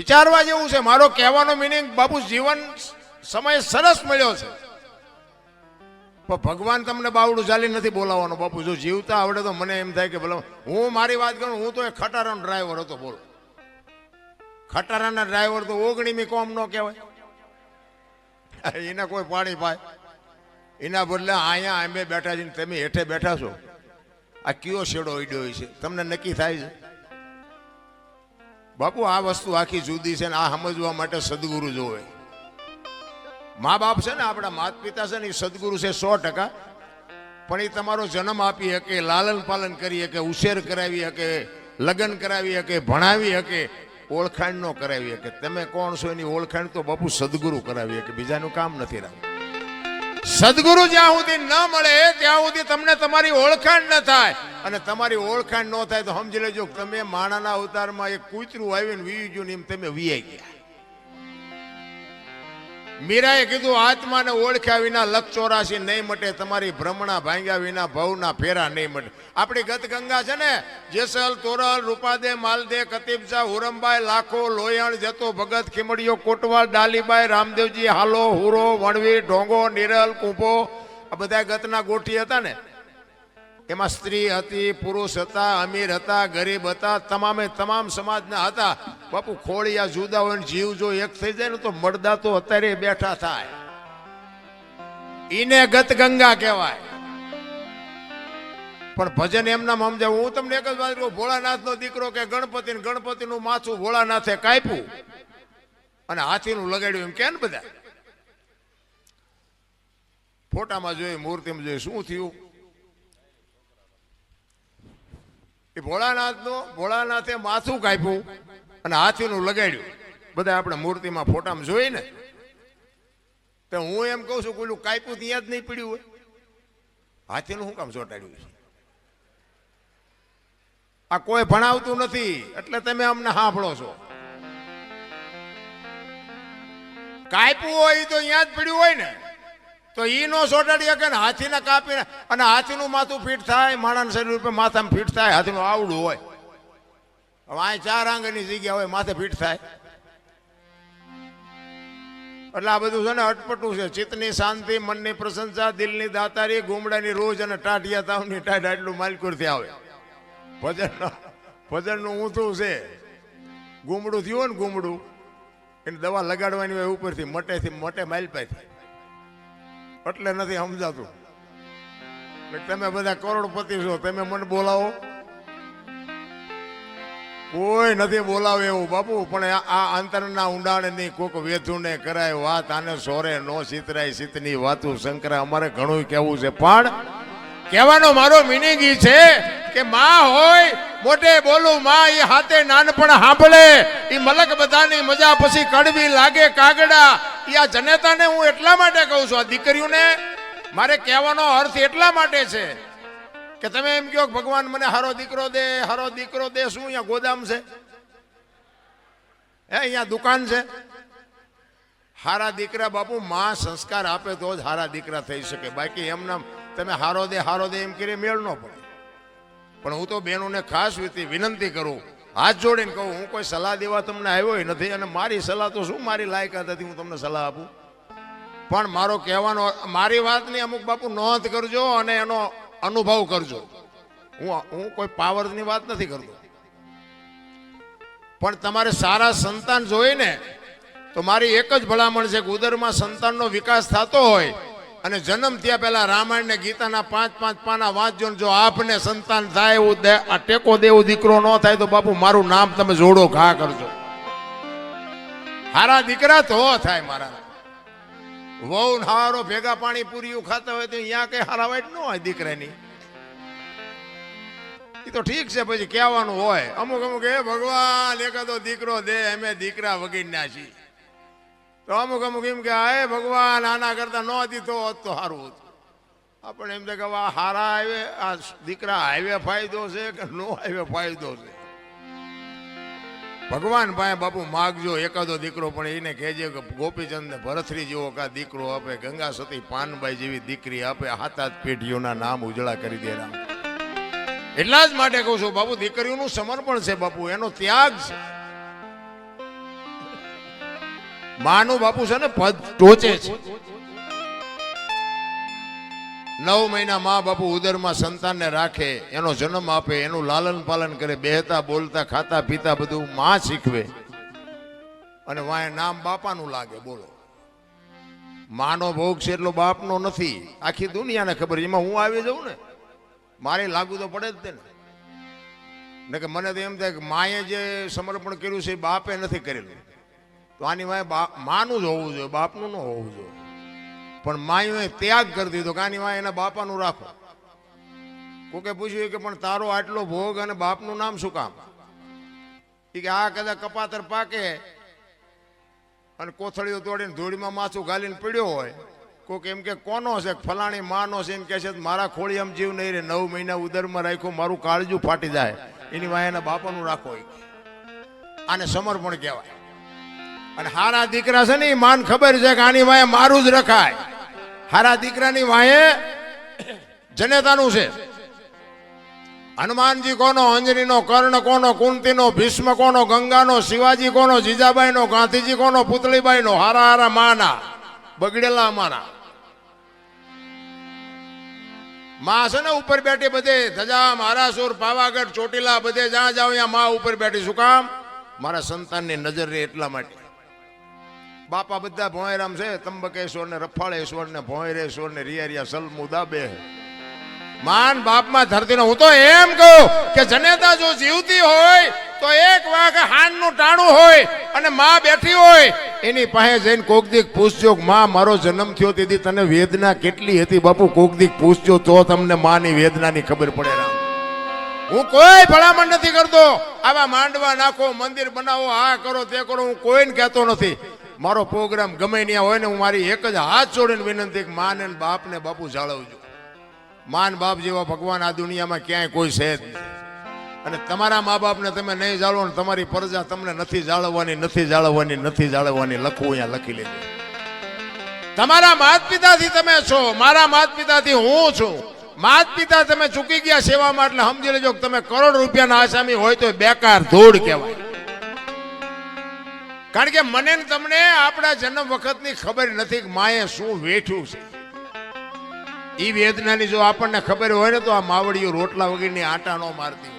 વિચારવા જેવું છે. મારો કહેવાનો મિનિંગ બાપુ જીવન સમય સરસ મળ્યો છે, પણ ભગવાન તમને બાવડું ચાલી નથી બોલાવવાનો. બાપુ જો જીવતા આવડે તો મને એમ થાય કે ભલે હું મારી વાત કરું, હું તો એક ખટારાનો ડ્રાઈવર હતો. બોલો, ખટારાના ડ્રાઈવર તો 19મી કોમ ન કહેવાય. એને કોઈ પાણી પાય, એના બદલે અહીંયા અમે બેઠા છીએ, તમે હેઠે બેઠા છો. આ કયો શેડો ઈડ્યો છે તમને નક્કી થાય છે? બાપુ આ વસ્તુ આખી જુદી છે ને આ સમજવા માટે સદગુરુ જોવે. મા બાપ છે ને, આપણા માતા પિતા છે ને, એ સદગુરુ છે 100%. પણ એ તમારો જન્મ આપી શકે, લાલન પાલન કરી શકે, ઉછેર કરાવી શકે, લગ્ન કરાવી શકે, ભણાવી શકે, ઓળખાણ ન કરાવી શકે. તમે કોણ છો એની ઓળખાણ તો બાપુ સદગુરુ કરાવી શકે, બીજાનું કામ નથી રાખવું. સદગુરુ જ્યાં સુધી ન મળે ત્યાં સુધી તમને તમારી ઓળખાણ ન થાય, અને તમારી ઓળખાણ ન થાય તો સમજી લેજો તમે માણાના અવતારમાં એક કૂતરું આવીને વીવી ગયું ને એમ તમે વીઆઈ ગયા. મીરાએ કીધું આત્માને ઓળખ્યા વિના લક્ષ 84 નહીં મટે, તમારી ભ્રમણા ભાંગ્યા વિના ભવના ફેરા નહીં મટે. આપણી ગત ગંગા છે ને, જેસલ, તોરલ, રૂપાદે, માલદે, કતીબજા, હુરમબાઈ, લાખો, લોયણ, જતો, ભગત, ખીમડીઓ, કોટવાલ, ડાલીબાઈ, રામદેવજી, હાલો, હુરો, વણવીર, ઢોંગો, નિરલ, કુંભો, આ બધા ગતના ગોઠી હતા ને. એમાં સ્ત્રી હતી, પુરુષ હતા, અમીર હતા, ગરીબ હતા, તમામે તમામ સમાજના હતા. બાપુ ખોળિયા જુદા હોય ને જીવ જો એક થઈ જાય ને તો મળદા તો અત્યારે બેઠા થાય. ઈને ગત ગંગા કહેવાય. પણ ભજન એમના સમજાવું. હું તમને એક જ વાત કહું, ભોળાનાથ નો દીકરો કે ગણપતિ નું માથું ભોળાનાથે કાપ્યું અને હાથીનું લગાડ્યું એમ કે ને બધા ફોટામાં જોઈ, મૂર્તિમાં જોઈ, શું થયું? એ ભોળાનાથે માથું કાપ્યું અને હાથીનું લગાડ્યું. બધા આપણે મૂર્તિમાં ફોટામાં જોઈ ને, તો હું એમ કહું છું પેલું કાપ્યું ત્યાં જ નહીં પડ્યું હોય, હાથીનું શું કામ ચોંટાડ્યું છે? આ કોઈ ભણાવતું નથી એટલે તમે અમને સાંભળો છો. કાપ્યું હોય તો અહીંયા જ પડ્યું હોય ને, તો ઈ નો ચોટાડી શકે ને. હાથીને કાપીને અને હાથીનું માથું ફીટ થાય, માણસ શરીર ઉપર માથામાં ફીટ થાય, હાથીનું આવડું હોય. હવે આ 4 આંગળની જગ્યા હોય, માથે ફીટ થાય. એટલે આ બધું છે ને અટપટું છે. ચિત્તની શાંતિ, મનની પ્રશંસા, દિલની દાતારી, ગુમડાની રોજ અને ટાઢિયા તાવની ટાઢ આટલું માલકુરથી આવે. ભજનનું ઊંધું છે. ગુમડું થયું ને, ગુમડું એને દવા લગાડવાની હોય ઉપરથી, મટે માલપાથી, એટલે નથી સમજાતું. તમે બધા કરોડપતિ છો, તમે મને બોલાવો, કોઈ નથી બોલાવે એવું બાપુ. પણ આ અંતરના ઊંડાણની કોક વેધુને કરાય વાત, આને સોરે નો સિતરાય સિતની વાતું શંકરા. અમારે ઘણું કેવું છે, પણ કહેવાનો મારો મિનિંગ ઈ છે કે માં હોય મોટે બોલું, માં એ હાથે નાનપણ સાંભળે, એ મલક બધાની મજા પછી કડવી લાગે કાગડા. આ જનેતાને હું એટલા માટે કહું છું, આ દીકરીઓને મારે કહેવાનો અર્થ એટલા માટે છે કે તમે એમ કહો ભગવાન મને હારો દીકરો દે, હારો દીકરો દે. શું અહીંયા ગોદામ છે? અહીંયા દુકાન છે? હારા દીકરા બાપુ માં સંસ્કાર આપે તો જ હારા દીકરા થઈ શકે. બાકી એમના તમે હારો દે એમ કરી મેળ ન પડે. પણ હું તો બહેનોને ખાસ વિનંતી કરું, હાથ જોડીને કહું, હું કોઈ સલાહ દેવા તમને આવ્યો નથી, અને મારી સલાહ તો શું મારી લાયકાત હતી હું તમને સલાહ આપું. પણ મારો કહેવાનો, મારી વાતની અમુક બાપુ નોંધ કરજો અને એનો અનુભવ કરજો. હું કોઈ પાવરની વાત નથી કરતો, પણ તમારે સારા સંતાન જોઈએ ને તો મારી એક જ ભલામણ છે કે ઉદરમાં સંતાનનો વિકાસ થતો હોય અને જન્મ થયા પહેલા રામાયણ ને ગીતાના 5-5 પાના વાંચજો. જો આપને સંતાન થાય એવું આ ટેકો દેવું દીકરો ન થાય તો બાપુ મારું નામ તમે જોડો ઘા કરજો. હારા દીકરા તો થાય. મારા વહુ હારો ભેગા પાણી પૂરીયું ખાતા હોય તો અહીંયા કઈ હારા વાઈટ ન હોય દીકરાની. એ તો ઠીક છે, પછી કહેવાનું હોય અમુક એ ભગવાન એકાદો દીકરો દે, અમે દીકરા વગીરના છીએ. તો અમુક એમ કે હે ભગવાન આના કરતા ન દીધો હોત તો સારું હતું. આપણે એમ કે હારા આવે, આ દીકરા હાઈવે ફાયદો છે કે નો હાઈવે ફાયદો છે? ભગવાન ભાઈ બાપુ માગજો એકાદો દીકરો, પણ એને કહેજે કે ગોપીચંદ ને ભરથરી જેવો કા દીકરો આપે, ગંગા સતી પાનબાઈ જેવી દીકરી આપે, 7 પેઢીઓના નામ ઉજળા કરી દે રામ. એટલા જ માટે કહું છું બાપુ, દીકરીઓનું સમર્પણ છે બાપુ, એનો ત્યાગ છે. માનું બાપુ છે ને પદ ટોચે છે. 9 મહિના મા બાપુ ઉદરમાં સંતાનને રાખે, એનો જન્મ આપે, એનું લાલન પાલન કરે, બેહતા બોલતા ખાતા પીતા બધું માં શીખવે, અને વાય નામ બાપાનું લાગે. બોલો, માનો ભોગ છે એટલો બાપનો નથી. આખી દુનિયાને ખબર. એમાં હું આવી જાઉં ને, મારે લાગુ તો પડે જ ને કે મને તો એમ થાય કે માએ જે સમર્પણ કર્યું છે એ બાપે નથી કરેલું, તો આની વાય માનું જ હોવું જોઈએ, બાપનું ન હોવું જોઈએ. પણ માએ ત્યાગ કરી દીધો કે આની વાય એના બાપાનું રાખો. કોકે પૂછ્યું કે પણ તારો આટલો ભોગ અને બાપનું નામ શું કામ? કે આ કદાચ કપાતર પાકે અને કોથળીઓ તોડીને ધૂળીમાં માથું ગાલીને પીડ્યો હોય, કોક એમ કે કોનો છે, ફલાણી માનો છે, એમ કે છે મારા ખોળી આમ જીવ નહીં રે, 9 મહિના ઉદરમાં રાખ્યો, મારું કાળજું ફાટી જાય, એની વાય એના બાપાનું રાખો. આને સમર્પણ કહેવાય. અને હારા દીકરા છે ને એ માન ખબર છે કે આની વાય મારું જ રખાય. હારા દીકરાની વાય જનેતાનું છે. હનુમાનજી કોનો, અંજનીનો, કર્ણ કોનો, કુંતીનો, ભીષ્મ કોનો, ગંગાનો, શિવાજી કોનો, જીજાબાઈનો, ગાંધીજી કોનો, પુતળીબાઈનો. હારા હારા માના બગડેલા અમારા માં છે ને ઉપર બેઠી બધે ધજા, મહારાસુર, પાવાગઢ, ચોટીલા બધે જ્યાં જાવ ત્યાં માં ઉપર બેઠી. શું કામ? મારા સંતાનની નજર રહે એટલા માટે. બાપા બધા ભોંયરામ છે, ત્રંબકેશ્વર ને રફાળેશ્વર ને ભોંયરેશ્વર ને રિયા સલમુદા બે. માન બાપમાં ધરતીનો. હું તો એમ કહું કે જનેતા જો જીવતી હોય તો એક વાગ હાનનું ટાણું હોય અને માં બેઠી હોય, એની પાસે જઈને કોક દીક પૂછજો, માં મારો જન્મ થયો તેથી તને વેદના કેટલી હતી બાપુ? કોક દીક પૂછજો તો તમને માની વેદનાની ખબર પડે. રામ, હું કોઈ ભલામણ નથી કરતો. આવા માંડવા નાખો, મંદિર બનાવો, આ કરો તે કરો, હું કોઈને કહેતો નથી. મારો પ્રોગ્રામ ગમે ત્યાં હોય ને, હું મારી એક જ હાથ જોડીને વિનંતી કે માને બાપને બાપુ જાળવજો. માન બાપ જેવા ભગવાન આ દુનિયામાં ક્યાંય કોઈ છે જ નહીં. અને તમારા મા બાપને તમે નહીં જાળવો ને તમારી પ્રજા તમને નથી જાળવવાની, નથી જાળવવાની, નથી જાળવવાની. લખવું અહીંયા લખી લેજો. તમારા માત પિતાથી તમે છો, મારા માત પિતાથી હું છું. માત પિતા તમે ચૂકી ગયા સેવામાં, એટલે સમજી લેજો કે તમે કરોડ રૂપિયાના આસામી હોય તો બેકાર ધૂળ કહેવાય. કારણ કે મને ને તમને આપણા જન્મ વખતની ખબર નથી કે માએ શું વેઠ્યું છે. એ વેદનાની જો આપણને ખબર હોય ને તો આ માવડીઓ રોટલા વગરની આટા નો મારતી.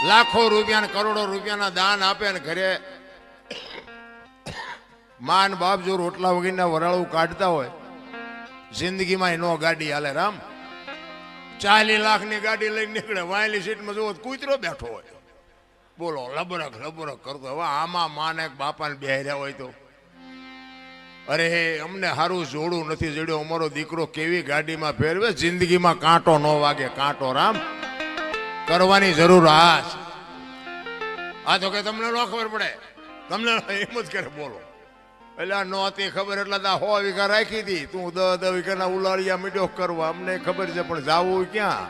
લાખો રૂપિયા ને કરોડો રૂપિયાના દાન આપે ને ઘરે માન બાપ જો રોટલા વગરના વરાળું કાઢતા હોય, જિંદગીમાં નો ગાડી હાલે. રામ, 40 લાખની ગાડી લઈને નીકળે, વાયલી સીટમાં જોવો કૂતરો બેઠો હોય. બોલો, લબરક લબરક કરતો. હવે આમાં માને બાપાને બેહર્યા હોય તો, અરે અમને સારું જોડું નથી જડ્યો, અમારો દીકરો કેવી ગાડીમાં ફેરવે, જિંદગીમાં કાંટો ન વાગે. કાંટો રામ કરવાની જરૂર. આ તો કે તમને ન ખબર પડે, તમને એમ જ કરે. બોલો, એટલે નો હતી ખબર એટલે 100 વીઘા રાખી હતી, તું 10 વીઘાના ઉલાળિયા મીઠો કરવા. અમને ખબર છે પણ જાવું ક્યાં?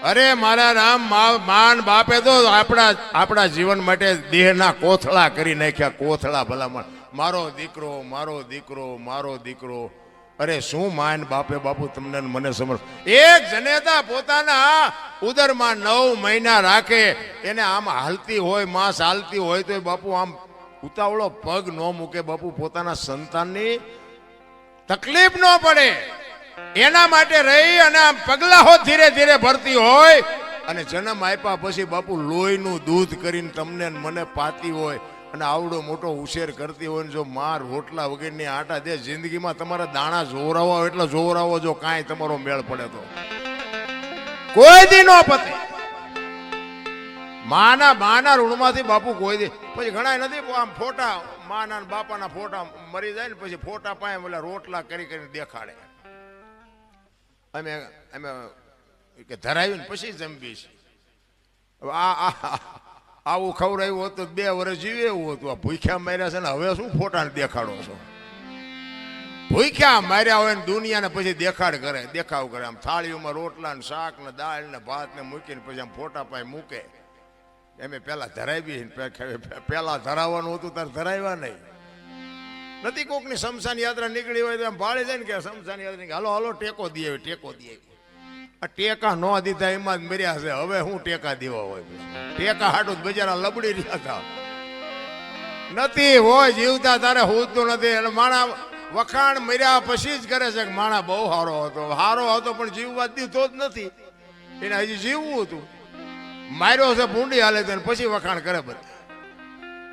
અરે મારા રામ, માન બાપે તો આપણા જીવન માટે દેહના કોથળા કરી નાખ્યા. કોથળા ભલામણ, મારો દીકરો, મારો દીકરો, મારો દીકરો. અરે શું માન બાપે બાપુ તમને મને સમર્થ. એક જનેતા પોતાના ઉદરમાં 9 મહિના રાખે, એને આમ હાલતી હોય, માંસ હાલતી હોય તો બાપુ આમ ઉતાવળો પગ ન મૂકે. બાપુ પોતાના સંતાનની તકલીફ ન પડે એના માટે રહી અને આમ પગલાઓ ધીરે ધીરે ભરતી હોય. અને જન્મ આપ્યા પછી બાપુ લોહીનું દૂધ કરીને તમને મને પાતી હોય અને આવડો મોટો ઉછેર કરતી હોય ને જો માર રોટલા વગરની આટા દે, જિંદગીમાં તમારા દાણા જોરાવો એટલે જોરાવો. જો કાંઈ તમારો મેળ પડે તો કોઈ દી નો પતે. માના ઋણમાંથી બાપુ કોઈ દી. પછી ઘણા નથી આમ ફોટા, માના બાપાના ફોટા મરી જાય ને પછી ફોટા પાસે ઓલા રોટલા કરી કરીને દેખાડે. અમે કે ધરાવ્યું ને પછી જમવી છે. આવું ખવડાવ્યું હોત તો 2 વર્ષ જીવે એવું હતું. આ ભૂખ્યા માર્યા છે ને હવે શું ફોટાને દેખાડો છો? ભૂખ્યા માર્યા હોય ને દુનિયાને પછી દેખાડ કરે, દેખાવ કરે. આમ થાળીઓમાં રોટલા ને શાક ને દાળ ને ભાત ને મૂકીને પછી આમ ફોટા પાસે મૂકે. એમ પેલા ધરાવી, પેલા ધરાવવાનું હતું તારે ધરાવ્યા નહીં. નથી કોકની શમશાન યાત્રા નીકળી હોય તો એમ ભાળી જાય ને કે શમશાન યાત્રા હાલો હાલો ટેકો દે, ટેકો દે. આ ટેકા ન દીધા એમાં જ મર્યા છે. હવે હું ટેકા દેવા હોય? ટેકા હાટું બજારા લબડી રહ્યા હતા. નથી હોય જીવતા તારે હોતું નથી. એટલે માણા વખાણ મર્યા પછી જ કરે છે કે માણા બહુ સારો હતો પણ જીવવા દીધો જ નથી. એને હજી જીવવું હતું, માર્યો છે ભૂંડી હાલે તો પછી વખાણ કરે બધા.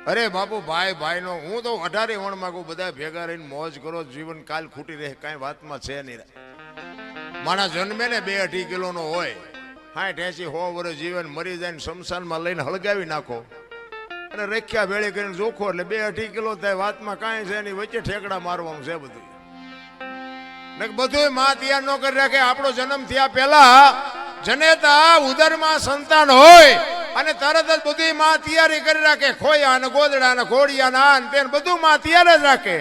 અરે બાપુ ભાઈ નો હું તો 18 વણ માંગુ બધા ભેગા રહીને મોજ કરો, જીવન કાલ ખૂટી રહે કાંઈ વાતમાં છે નહીં. માણા જન્મે ને 2-2.5 કિલોનો હોય, 60-80-100 વર્ષ જીવન મરી જાય ને શમશાનમાં લઈને હળગાવી નાખો અને રેખ્યા ભેળી કરીને જોખો એટલે 2-2.5 કિલો થાય. વાતમાં કાંઈ છે નહીં, વચ્ચે ઠેકડા મારવાનું છે બધું. ને બધું માં તૈયાર ન કરી રાખે. આપણો જન્મ થયા પહેલા જનેતા ઉદરમાં સંતાન હોય અને તરત જ બધી માં તૈયારી કરી રાખે. ખોયા ને ગોદડા ને ઘોડિયા ને આન તેન બધું માં તૈયાર જ રાખે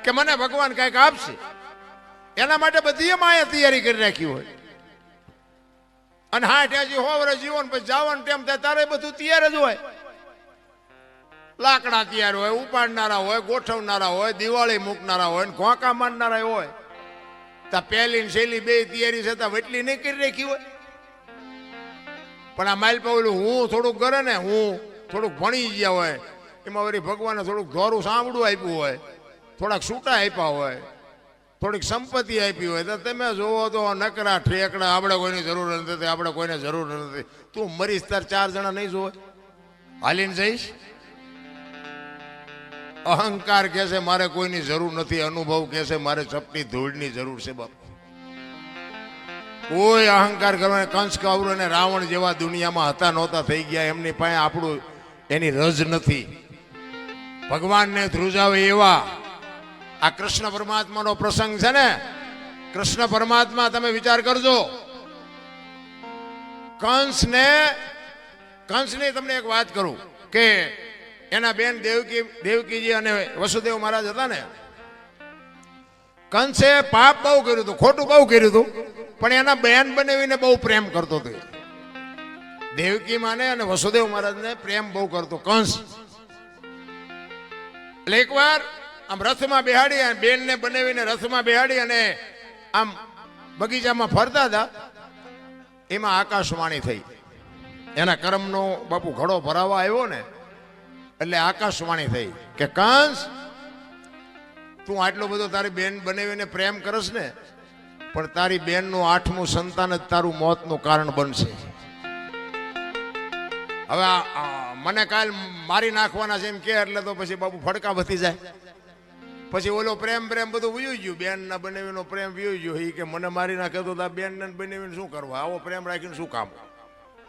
કે મને ભગવાન કઈક આપશે. એના માટે બધી માએ તૈયારી કરી રાખી હોય. અને 60-100 વર્ષ જીવન પછી જવાનું ટાઈમ થાય તારે બધું તૈયાર જ હોય. લાકડા તૈયાર હોય, ઉપાડનારા હોય, ગોઠવનારા હોય, દિવાળી મૂકનારા હોય, ઘોંકા મારનારા હોય. તા પહેલી ને છેલ્લી 2 તૈયારી છતાં વટલી નહીં કરી રાખી હોય. પણ આ માઇલ પાવલું હું થોડુંક કરે ને, હું થોડુંક ભણી ગયા હોય, એમાં વળી ભગવાને થોડુંક ધોરું સાંભળું આપ્યું હોય, થોડાક છૂટા આપ્યા હોય, થોડીક સંપત્તિ આપી હોય, તો તમે જોવો તો નકરા ઠેકડા. આપણે કોઈની જરૂર નથી, આપણે કોઈને જરૂર નથી. તું મરીશ તાર 4 જણા નહીં જોવે, હાલીને જઈશ. અહંકાર કહે છે મારે કોઈની જરૂર નથી, અનુભવ કહે છે મારે ચપટી ધૂળની જરૂર છે. બાપ કોઈ અહંકાર કરવાને કંસ કૌરવ અને રાવણ જેવા દુનિયામાં હતા નહોતા થઈ ગયા. એમની પાસે આપણું એની રજ નથી. ભગવાનને ધ્રુજાવે એવા આ કૃષ્ણ પરમાત્માનો પ્રસંગ છે ને. કૃષ્ણ પરમાત્મા તમે વિચાર કરજો, કંસને તમને એક વાત કરું કે એના બેન દેવકીજી અને વસુદેવ મહારાજ હતા ને. કંસે પાપ બહુ કર્યું હતું, ખોટું બહુ કર્યું હતું, પણ એના બેન બનાવીને બહુ પ્રેમ કરતો હતો. દેવકી માને અને વસુદેવ મહારાજને પ્રેમ બહુ કરતો કંસ. એટલે એકવાર આમ રથમાં બેહાડી અને બેનને બનાવીને રથમાં બેહાડી અને આમ બગીચામાં ફરતા હતા. એમાં આકાશવાણી થઈ. એના કર્મનો બાપુ ઘડો ભરાવા આવ્યો ને એટલે આકાશવાણી થઈ કે કંસ, તું આટલો બધો તારી બેન બનાવીને પ્રેમ કરસ ને, પણ તારી બેનનું 8મું સંતાન જ તારું મોતનું કારણ બનશે. હવે મને કાલ મારી નાખવાના છે એમ કે એટલે તો પછી બાપુ ફડકા વધી જાય. પછી ઓલો પ્રેમ બધું વયું ગયું, બેન ના બનાવીનો પ્રેમ વયું ગયો. એ કે મને મારી નાખે તો બેન ને બનાવીને શું કરવા? આવો પ્રેમ રાખીને શું કામ?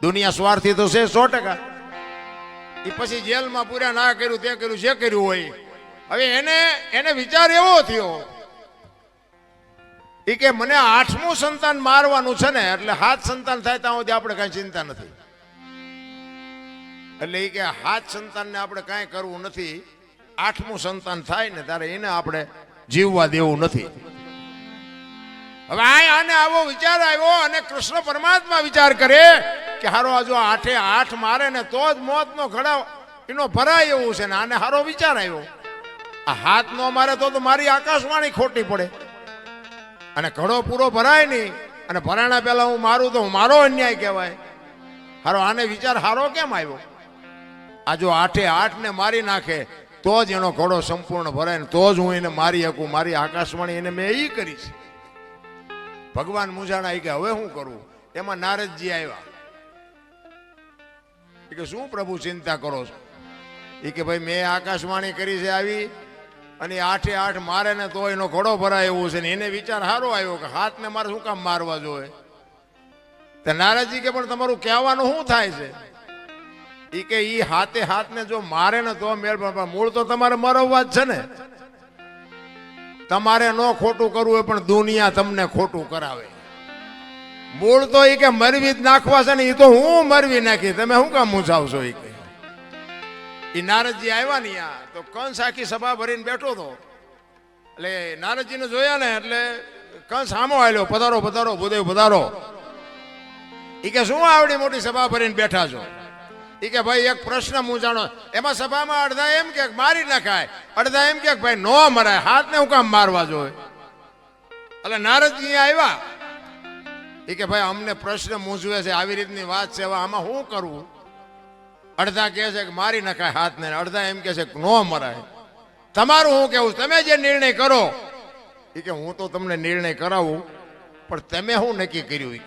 દુનિયા સ્વાર્થી તો છે 100%. એ પછી જેલમાં પૂરા ના કર્યું, તે કર્યું, જે કર્યું હોય. હવે એને વિચાર એવો થયો એ કે મને 8મું સંતાન મારવાનું છે ને, એટલે 7 સંતાન થાય ત્યાં સુધી આપણે કઈ ચિંતા નથી. એટલે એ કે 7 સંતાનને આપણે કાંઈ કરવું નથી, 8મું સંતાન થાય ને ત્યારે એને આપણે જીવવા દેવું નથી. હવે આને આવો વિચાર આવ્યો અને કૃષ્ણ પરમાત્મા વિચાર કરે કે હારો આ જો 8 મારે ને તો જ મોતનો ઘડા એનો ભરાય એવું છે ને. આને હારો વિચાર આવ્યો, આ 7 નો મારે તો મારી આકાશવાણી ખોટી પડે અને ઘડો પૂરો ભરાય નહીં, અને ભરાણા પહેલા હું મારું તો મારો અન્યાય કહેવાય. હારો આને વિચાર હારો કેમ આવ્યો? આ જો 8 ને મારી નાખે તો જ એનો ઘડો સંપૂર્ણ ભરાય ને તો જ હું એને મારી શકું. મારી આકાશવાણી એને મેં એ કરી છે. ભગવાન મૂંઝાણા કે હવે શું કરવું? એમાં નારદજી આવ્યા. કે શું પ્રભુ ચિંતા કરો છો? એ કે ભાઈ મેં આકાશવાણી કરી છે આવી, અને 8 મારે ને તો એનો ઘોડો ભરાય એવું છે ને. એને વિચાર સારો આવ્યો કે 7 ને મારે શું કામ મારવા જોઈએ? તો નારદજી કે પણ તમારું કહેવાનું શું થાય છે? એ કે ઈ 7 ને જો મારે ને તો મેળ, પણ મૂળ તો તમારે મરવવા જ છે ને. તમારે ન ખોટું કરવું હોય પણ દુનિયા તમને ખોટું કરાવે. મૂળ તો એ કે મરવી જ નાખવા છે ને, એ તો હું મરવી નાખી, તમે શું કામ મૂંઝાવશો? એ કે એ નારદજી આવ્યા ને તો કંસ આખી સભા ભરીને બેઠો હતો. એટલે નારદજીને જોયા ને એટલે કંસ સામો આવ્યો, પધારો પધારો ભૂદેવ પધારો. એ કે શું આવડી મોટી સભા ભરીને બેઠા છો? એ કે ભાઈ એક પ્રશ્ન મૂંઝાણો. એમાં સભામાં અડધા એમ કે મારી નખાય, અડધા એમ કે ભાઈ નો મરાય, 7 ને હું કામ મારવા જોઈએ? એટલે નારદજી આવ્યા. એ કે ભાઈ અમને પ્રશ્ન મૂંઝવે છે, આવી રીતની વાત છે, હવે આમાં શું કરવું? અડધા કહે છે કે મારી નખાય હાથને, અડધા એમ કહે છે કે નો મરાય. તમારું હું કેવું, તમે જે નિર્ણય કરો એ કે હું તો તમને નિર્ણય કરાવું, પણ તમે શું નક્કી કર્યું?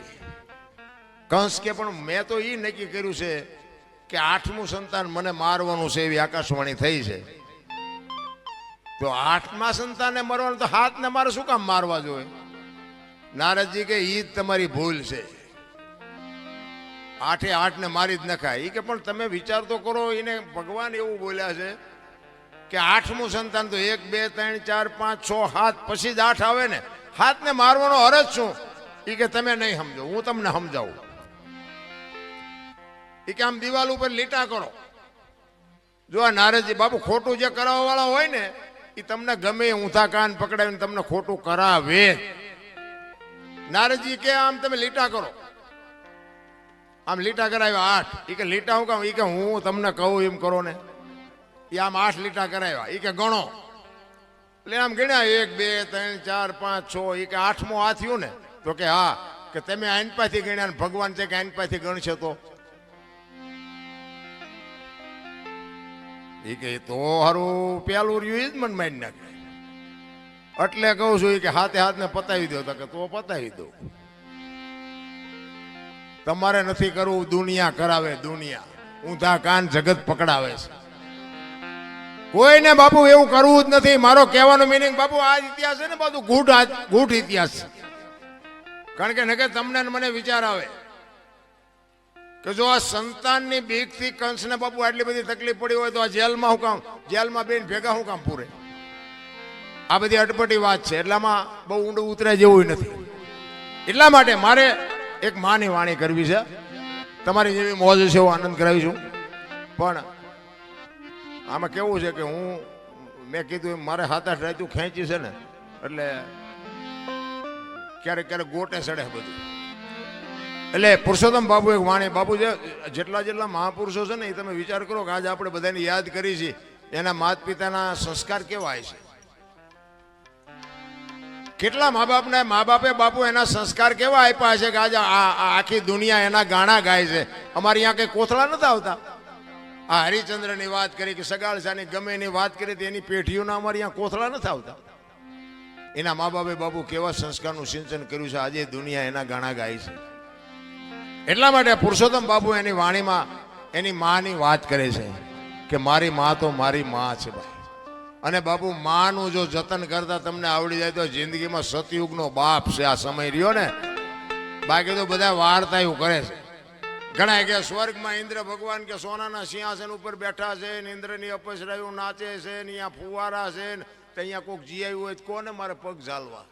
કંસ કે પણ મેં તો એ નક્કી કર્યું છે કે 8મું સંતાન મને મારવાનું છે એવી આકાશવાણી થઈ છે. તો 8મા સંતાનને મરવાનું તો હાથને મારે શું કામ મારવા જોઈએ? નારદજી કે ઈ જ તમારી ભૂલ છે, 8એ 8ને મારી જ નખાય. એ કે પણ તમે વિચાર તો કરો, એને ભગવાન એવું બોલ્યા છે કે 8મું સંતાન તો 1 2 3 4 5 6 7 પછી જ 8 આવે ને, હાથને મારવાનો અરજ શું? એ કે તમે નહીં સમજો, હું તમને સમજાવું. એ કે આમ દિવાલ ઉપર લીટા કરો. જો આ નારદજી બાપુ ખોટું જે કરાવવા વાળા હોય ને એ તમને ગમે ઊંધા કાન પકડાવીને તમને ખોટું કરાવે. નારદજી કે આમ તમે લીટા કરો. આમ લીટા કરાવ્યા 8. એ કે લીટા હું કામ? એ કે હું તમને કહું એમ કરો ને. એ આમ 8 લીટા કરાવ્યા. એ કે ગણો. એટલે આમ ગણ્યા 1 2 3 4 5 6. એ કે 8મો આ થયું ને? તો કે હા. કે તમે આનપાથી ગણ્યા, ભગવાન છે કે આનપાથી ગણશે તો? એ કે તો હારું પેલું રહ્યું જ મને મારી નાખે. એટલે કહું છું કે હાથે હાથને પતાવી દો. તો કે તો પતાવી દો. તમારે નથી કરવું, દુનિયા કરાવે. દુનિયા ઊંધા કાન જગત પકડાવે છે. કોઈને બાપુ એવું કરવું જ નથી. મારો કહેવાનો મિનિંગ બાપુ આ ઇતિહાસ છે ને બધું ગૂઢ ઇતિહાસ છે. કારણ કે નકે તમને મને વિચાર આવે કે જો આ સંતાનની બીકથી કંસને બાપુ આટલી બધી તકલીફ પડી હોય તો આ જેલમાં હું કામ, જેલમાં બેન ભેગા હું કામ પૂરે? આ બધી અટપટી વાત છે, એટલામાં બહુ ઊંડું ઉતરે જેવું નથી. એટલા માટે મારે એક માની વાણી કરવી છે. તમારી જેવી મોજ છે એવો આનંદ કરાવીશું. પણ આમાં કેવું છે કે મેં કીધું મારે 7-8 રાતું ખેંચી છે ને, એટલે ક્યારેક ક્યારેક ગોટે સડે બધું. એટલે પુરુષોત્તમ બાપુ એક વાણી, બાપુ જેટલા મહાપુરુષો છે ને એ તમે વિચાર કરો કે આજે આપણે બધાને યાદ કરી છે, એના માત પિતાના સંસ્કાર કેવા છે. કેટલા મા બાપે બાપુ એના સંસ્કાર કેવા આપ્યા છે કે આજે આખી દુનિયા એના ગાણા ગાય છે. અમારે અહીંયા કઈ કોથળા નથી આવતા. આ હરિચંદ્રની વાત કરી કે સગાળસાની ગમે એની વાત કરી તો એની પેઢીઓના અમારે અહીંયા કોથળા નથી આવતા. એના મા બાપે બાપુ કેવા સંસ્કારનું સિંચન કર્યું છે, આજે દુનિયા એના ગાણા ગાય છે. એટલા માટે પુરુષોત્તમ બાપુ એની વાણીમાં એની માની વાત કરે છે કે મારી મા તો મારી મા છે ભાઈ. અને બાપુ માનું જો જતન કરતા તમને આવડી જાય તો જિંદગીમાં સતયુગનો બાપ છે આ સમય રહ્યો ને. બાકી તો બધા વાર્તા એવું કરે છે. ઘણા કે સ્વર્ગમાં ઇન્દ્ર ભગવાન કે સોનાના સિંહાસન ઉપર બેઠા છે ને ઇન્દ્રની અપસરાયું નાચે છે ને અહીંયા ફુવારા છે ને અહીંયા કોઈક જી આવ્યું હોય કોને મારે પગ ઝાલવા?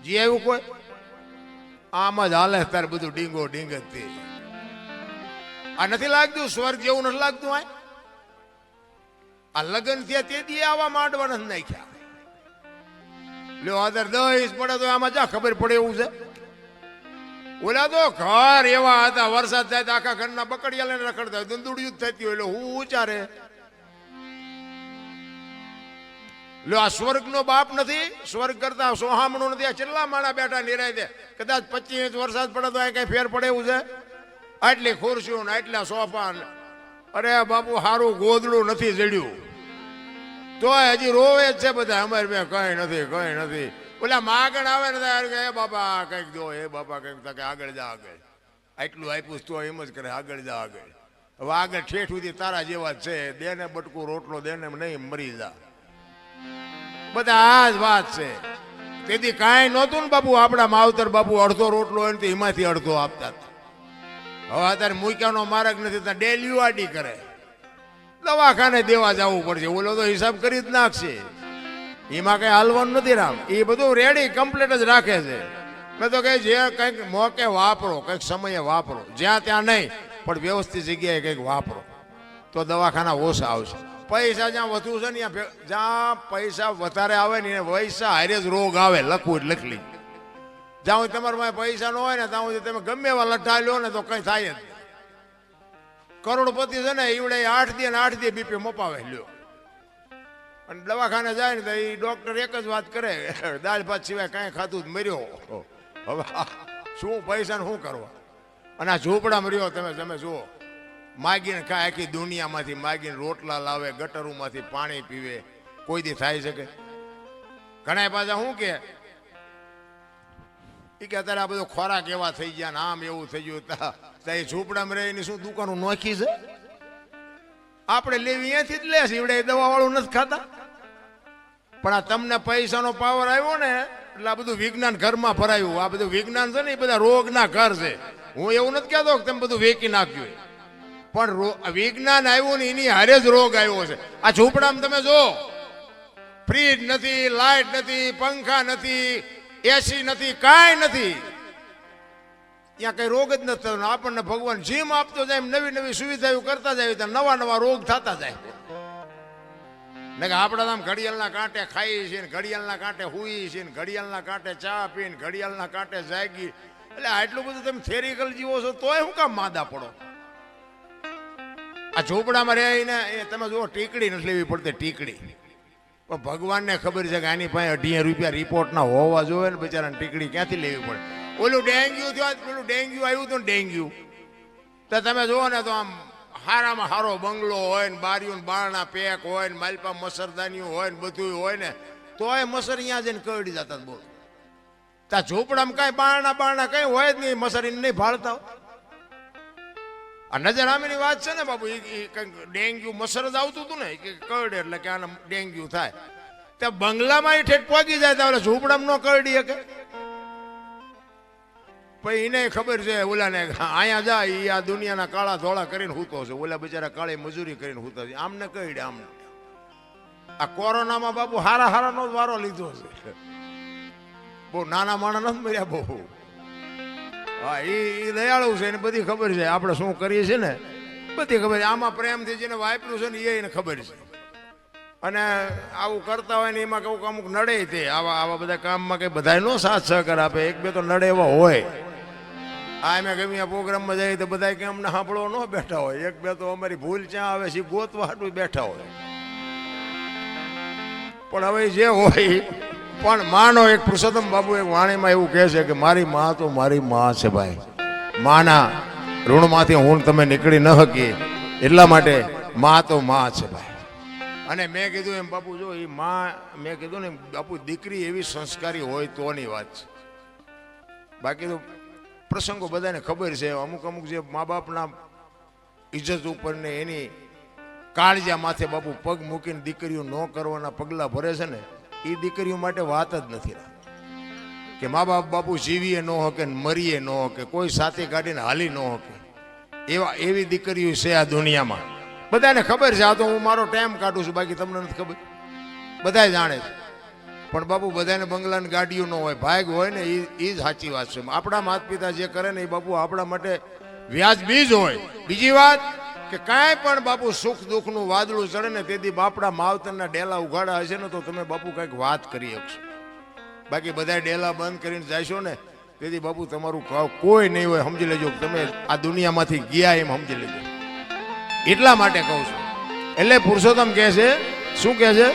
જી આવ્યું કોઈ? આમ જ હાલે તારે બધું ડીંગો ડીંગ જ તે. આ નથી લાગતું સ્વર્ગ જેવું નથી લાગતું? આ લગ્ન થયા તે દી આવા માંડવા નથી નાખ્યા. લ્યો આદર 10 પડે તો આમાં જા ખબર પડે એવું છે. ઓલા તો ઘર એવા હતા, વરસાદ થાય તો આખા ઘરના બકડિયા લઈને રખડતા હોય, દંદુડિયું જ થતી હોય. એટલે હું ઉચારે લ્યો આ સ્વર્ગનો બાપ નથી? સ્વર્ગ કરતા સોહામણું નથી? આ કેટલા માણા બેઠા નિરાય દે. કદાચ 25 ઇંચ વરસાદ પડે તો આ કઈ ફેર પડે એવું છે? આટલી ખુરશીઓ ને આટલા સોફા. અરે બાપુ સારું ગોદડું નથી જડ્યું તોય હજી રોવે જ છે બધા. અમારે બે કઈ નથી. ઓલા માગણ આવે ને કે એ બાપા કઈક દો, એ બાપા કઈક આગળ જા આગળ. આટલું આપ્યું તો એમ જ કરે આગળ જા આગળ. હવે આગળ ઠેઠ સુધી તારા જેવા જ છે. દેને બટકું રોટલો દેને નહીં મરી જા. બધા આ જ વાત છે. તેથી કાંઈ નહોતું ને બાપુ. આપણા માવતર બાપુ અડધો રોટલો હોય ને તો એમાંથી અડધો આપતા હતા. હવે અત્યારે મૂક્યાનો માર્ગ નથી, ત્યાં ડેલી આડી કરે. દવાખાને દેવા જવું પડશે. ઓલો તો હિસાબ કરી જ નાખશે. એમાં કઈ હાલવાનું નથી રામ. એ બધું રેડી કમ્પ્લીટ જ રાખે છે. મેં તો કઈ જે કંઈક મોકે વાપરો, કંઈક સમયે વાપરો, જ્યાં ત્યાં નહીં પણ વ્યવસ્થિત જગ્યાએ કંઈક વાપરો તો દવાખાના ઓછા આવશે. પૈસા જ્યાં વધુ છે ને જ્યાં પૈસા વધારે આવે ને પૈસા હારે જ રોગ આવે. લખવું જ લખલી. જ્યાં સુધી તમારા પાસે પૈસા ન હોય ને ત્યાં સુધી તમે ગમે એવા લઠ્ઠા લો ને તો કઈ થાય જ. કરોડપતિ છે ને એવડે 8 દી ને 8 દી બીપી મપાવે લ્યો. અને દવાખાને જાય ને તો એ ડોક્ટર એક જ વાત કરે, દાળ ભાત સિવાય કાંઈ ખાતું જ મર્યો. હવે શું પૈસા શું કરવા? અને આ ઝૂંપડા મર્યો તમે જુઓ. માગીને ખાય, આખી દુનિયામાંથી માગીને રોટલા લાવે, ગટરોમાંથી પાણી પીવે, કોઈ દી થાય શકે? ઘણા પાછા શું કે અત્યારે આ બધો ખોરાક એવા થઈ ગયા ને આમ એવું થઈ ગયું, એ ઝૂંપડામાં રહીને શું દુકાનો નોખી છે? આપણે લેવી અહીંયાથી જ લે છે, એવડે દવા વાળું નથી ખાતા. પણ આ તમને પૈસાનો પાવર આવ્યો ને એટલે આ બધું વિજ્ઞાન ઘરમાં ભરાયું. આ બધું વિજ્ઞાન છે ને એ બધા રોગના ઘર છે. હું એવું નથી કહેતો કે તમે બધું વેચી નાખ્યું, પણ વિજ્ઞાન આવ્યું ને એની હારે જ રોગ આવ્યો છે. આ ઝૂંપડામાં તમે જો, ફ્રીજ નથી, લાઇટ નથી, પંખા નથી, એસી નથી, કાંઈ નથી, ત્યાં કઈ રોગ જ નથી થતો. આપણને ભગવાન જીમ આપતો જાય, નવી નવી સુવિધાઓ કરતા જાય, ત્યાં નવા નવા રોગ થતા જાય. ને કે આપણા આમ ઘડિયાળના કાંઠે ખાઈએ છીએ ને ઘડિયાળના કાંઠે હુઈએ છીએ ને ઘડિયાળના કાંઠે ચા પીને ઘડિયાળના કાંઠે જાગી. એટલે આટલું બધું તમે થેરિકલ જીવો છો તોય શું કામ માદા પડો? આ ઝૂંપડામાં રહીને તમે જુઓ, ટીકડી નથી લેવી પડતી, ટીકડી. પણ ભગવાનને ખબર છે કે આની પાસે 18 રૂપિયા રિપોર્ટના હોવા જોઈએ ને, બિચારાને ટીકડી ક્યાંથી લેવી પડે? ઓલું ડેન્ગ્યુ થયું, પેલું ડેન્ગ્યુ આવ્યું હતું ને, ડેન્ગ્યુ તો તમે જુઓ ને તો આમ હારામાં હારો બંગલો હોય ને, બારીઓ બારણા પેક હોય ને, માલપા મસરદાનીઓ હોય ને, બધું હોય ને, તોય મસર અહીંયા જઈને કરડી જતા. બોલ, ત્યાં ઝૂંપડામાં કાંઈ બારણા કઈ હોય જ નહીં, મસર એને નહીં ભાળતા. આ નજર આમીની વાત છે ને બાબુ. એ કંઈક ડેન્ગ્યુ મસર જ આવતું હતું ને કે કરડે એટલે કે આને ડેન્ગ્યુ થાય. ત્યાં બંગલામાં ઠેઠ પહોંચી જાય તો ઝૂંપડામાં ન કરડી શકે. પછી એને ખબર છે ઓલાને, અહીંયા જાય એ આ દુનિયાના કાળા ધોળા કરીને હૂતો છે, ઓલા બિચારા કાળી મજૂરી કરીને હૂતા છે, આમને કહીડે આમને. આ કોરોનામાં બાબુ હારાનો જ વારો લીધો છે. બહુ નાના માણસ નથી મર્યા બહુ. હા, એ દયાળુ છે, એને બધી ખબર છે આપણે શું કરીએ છીએ ને, બધી ખબર છે. આમાં પ્રેમથી જેને વાપર્યું છે ને એને ખબર છે. અને આવું કરતા હોય ને એમાં કહું કે અમુક નડે તે આવા બધા કામમાં કઈ બધા નો સાથ સહકાર આપે. એક બે તો નડે એવા હોય. આ મેં ગમે આ પ્રોગ્રામમાં જાય તો બધા કે અમને સાંભળવા ન બેઠા હોય. એક બે તો અમારી ભૂલ ક્યાં આવે છે ગોતવા હાટું બેઠા હોય. પણ હવે જે હોય, પણ માનો એક પુરુષોત્તમ બાબુ એક વાણીમાં એવું કહે છે કે મારી માં તો મારી માં છે ભાઈ. માના ઋણમાંથી હું તમે નીકળી ન શકીએ, એટલા માટે માં તો માં છે ભાઈ. અને મેં કીધું એમ બાપુ, જો એ માં, મેં કીધું ને બાપુ, દીકરી એવી સંસ્કારી હોય તોની વાત છે. બાકી તો પ્રસંગો બધાને ખબર છે. અમુક જે મા બાપના ઇજ્જત ઉપર ને એની કાળજા માથે બાપુ પગ મૂકીને દીકરીઓ ન કરવાના પગલા ભરે છે ને, એ દીકરીઓ માટે વાત જ નથી. કે મા બાપ બાપુ જીવીએ ન હોકે, મરીએ ન હોકે, કોઈ સાથે કાઢીને હાલી ન હોકે, એવી દીકરીઓ છે આ દુનિયામાં. બધાને ખબર છે. આ તો હું મારો ટાઈમ કાઢું છું, બાકી તમને નથી ખબર, બધા જાણે છે. પણ બાપુ બધાને બંગલાની ગાડીઓ ન હોય, ભાગ હોય ને, એ જ સાચી વાત છે. આપણા માતા પિતા જે કરે ને એ બાપુ આપણા માટે વ્યાજબી જ હોય. બીજી વાત કે કાંઈ પણ બાપુ સુખ દુઃખનું વાદળું ચડે ને તેથી બાપડા માવતરના ડેલા ઉઘાડા હશે ને તો તમે બાપુ કંઈક વાત કરી શકશો. બાકી બધા ડેલા બંધ કરીને જશો ને તેથી બાપુ તમારું કોઈ નહીં હોય. સમજી લેજો તમે આ દુનિયામાંથી ગયા એમ સમજી લેજો. એટલા માટે કહું છું. એટલે પુરુષોત્તમ કહે છે, શું કહે છે?